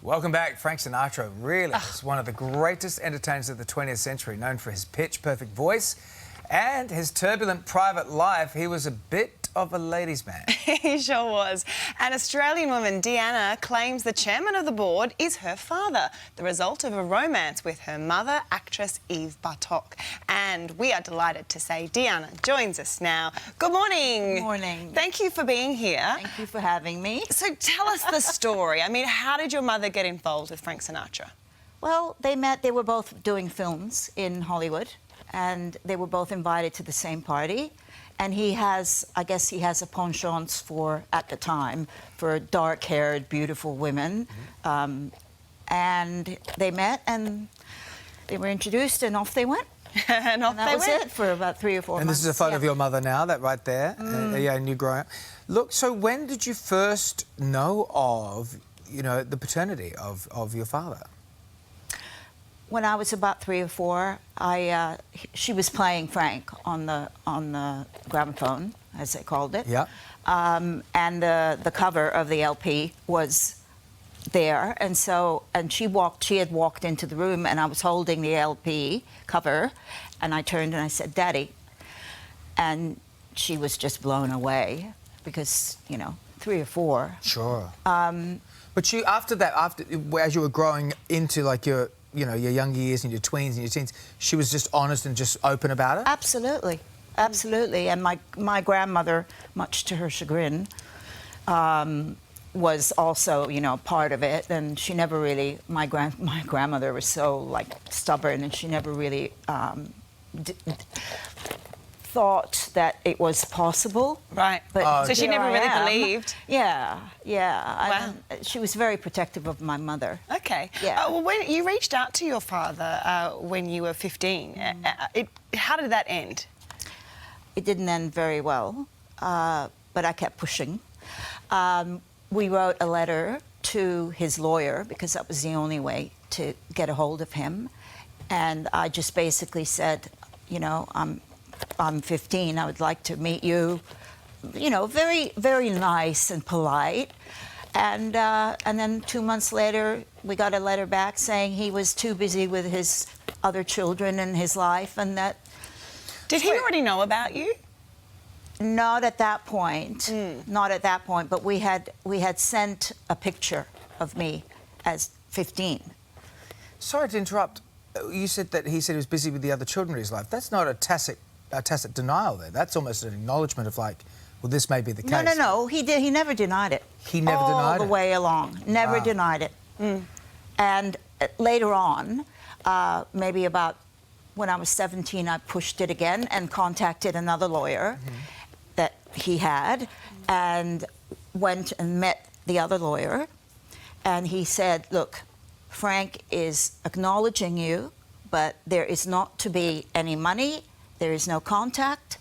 Welcome back. Frank Sinatra really is one of the greatest entertainers of the 20th century, known for his pitch-perfect voice and his turbulent private life. He was a bit of a ladies' man. He sure was. An Australian woman, Deanna, claims the chairman of the board is her father, the result of a romance with her mother, actress Eve Bartok. And we are delighted to say Deanna joins us now. Good morning. Good morning. Thank you for being here. Thank you for having me. So tell us the story. I mean, how did your mother get involved with Frank Sinatra? Well, they met, they were both doing films in Hollywood, and they were both invited to the same party. And he has, I guess he has a penchant for, at the time, for dark-haired, beautiful women. And they met and they were introduced and off they went. And That was it for about 3 or 4 months. And this is a photo of your mother now, that right there. Yeah, and you growing up. Look, so when did you first know of, you know, the paternity of your father? When I was about 3 or 4, she was playing Frank on the gramophone, as they called it. Yeah. And the cover of the LP was there, and she had walked into the room, and I was holding the LP cover, and I turned and I said, "Daddy," and she was just blown away because, you know, 3 or 4. Sure. But you, after that, as you were growing into like your younger years and your tweens and your teens, she was just honest and just open about it? Absolutely. Absolutely. And my grandmother, much to her chagrin, was also, you know, part of it. And she never really, my grandmother was so, like, stubborn, and she never really thought that it was possible. Right. But so she here never I really am. believed? Yeah. Wow. She was very protective of my mother. Okay. Yeah. Well, when you reached out to your father when you were 15, how did that end? It didn't end very well, but I kept pushing. We wrote a letter to his lawyer because that was the only way to get a hold of him. And I just basically said, you know, I'm 15, I would like to meet you. You know, very, very nice and polite. And then 2 months later, we got a letter back saying he was too busy with his other children and his life, and that... Did he already know about you? Not at that point. Not at that point, but we had sent a picture of me as 15. Sorry to interrupt. You said that he said he was busy with the other children in his life. That's not a tacit denial there. That's almost an acknowledgement of, like, well, this may be the case. No. He never denied it. He never denied it? All the way along. Never denied it. And later on, maybe about when I was 17, I pushed it again and contacted another lawyer that he had, and went and met the other lawyer, and he said, "Look, Frank is acknowledging you, but there is not to be any money, there is no contact."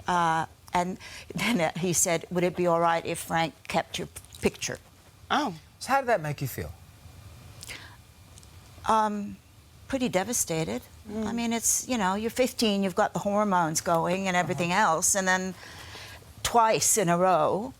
And then he said, "Would it be all right if Frank kept your picture?" Oh. So how did that make you feel? Pretty devastated. I mean, it's, you know, you're 15, you've got the hormones going and everything else, and then twice in a row,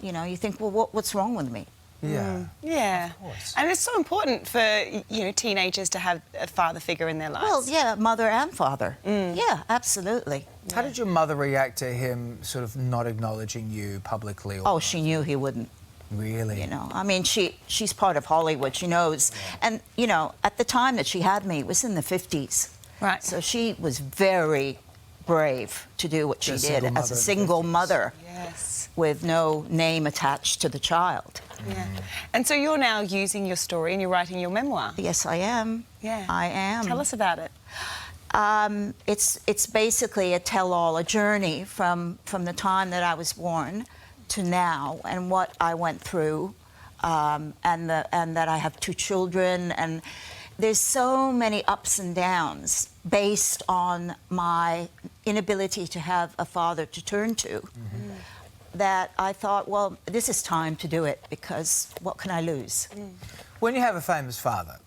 you know, you think, well, what's wrong with me? Yeah. Yeah. Of course. And it's so important for, you know, teenagers to have a father figure in their lives. Well, yeah, mother and father. Yeah, absolutely. How did your mother react to him sort of not acknowledging you publicly? Or Oh, she knew he wouldn't. Really? You know, I mean, she's part of Hollywood. She knows. And, you know, at the time that she had me, it was in the 50s. Right. So she was very brave to do what she did as a single mother. Yes. With no name attached to the child. Yeah. And so you're now using your story and you're writing your memoir. Yes, I am. Yeah. I am. Tell us about it. It's basically a tell-all, a journey from the time that I was born to now, and what I went through, and that I have 2 children, and there's so many ups and downs based on my inability to have a father to turn to, that I thought, well, this is time to do it, because what can I lose? When you have a famous father,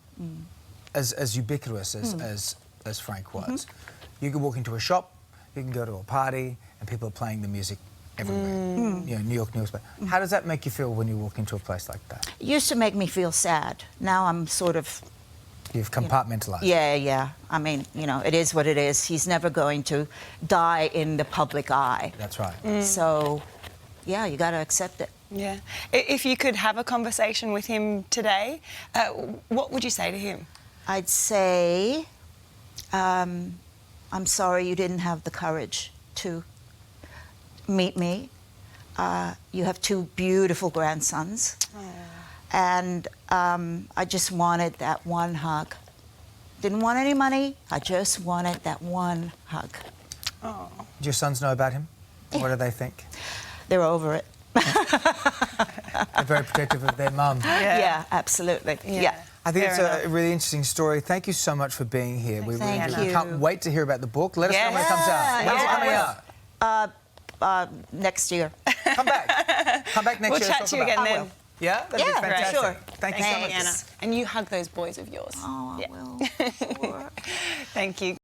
as ubiquitous as Frank was, you can walk into a shop, you can go to a party, and people are playing the music everywhere. You know, New York newspaper. How does that make you feel when you walk into a place like that? It used to make me feel sad. Now I'm sort of, You've compartmentalised. yeah. I mean, you know, it is what it is. He's never going to die in the public eye. That's right. So, yeah, you got to accept it. Yeah. If you could have a conversation with him today, what would you say to him? I'd say, I'm sorry you didn't have the courage to meet me. You have two beautiful grandsons. And I just wanted that one hug. Didn't want any money. I just wanted that one hug. Oh. Do your sons know about him? What do they think? They're over it. They're very protective of their mum. Yeah, absolutely. Yeah. I think Fair it's enough. a really interesting story. Thank you so much for being here. We Thank really you. can't wait to hear about the book. Let us know when it Yes. comes out. When's it coming out? Next year. Come back. Come back next We'll year. chat talk to you about again it. then. I will. Yeah? That'd be Yeah, fantastic. sure. Thank you so Thank much. you, Anna. And you hug those boys of yours. Oh, I will. Sure. Thank you.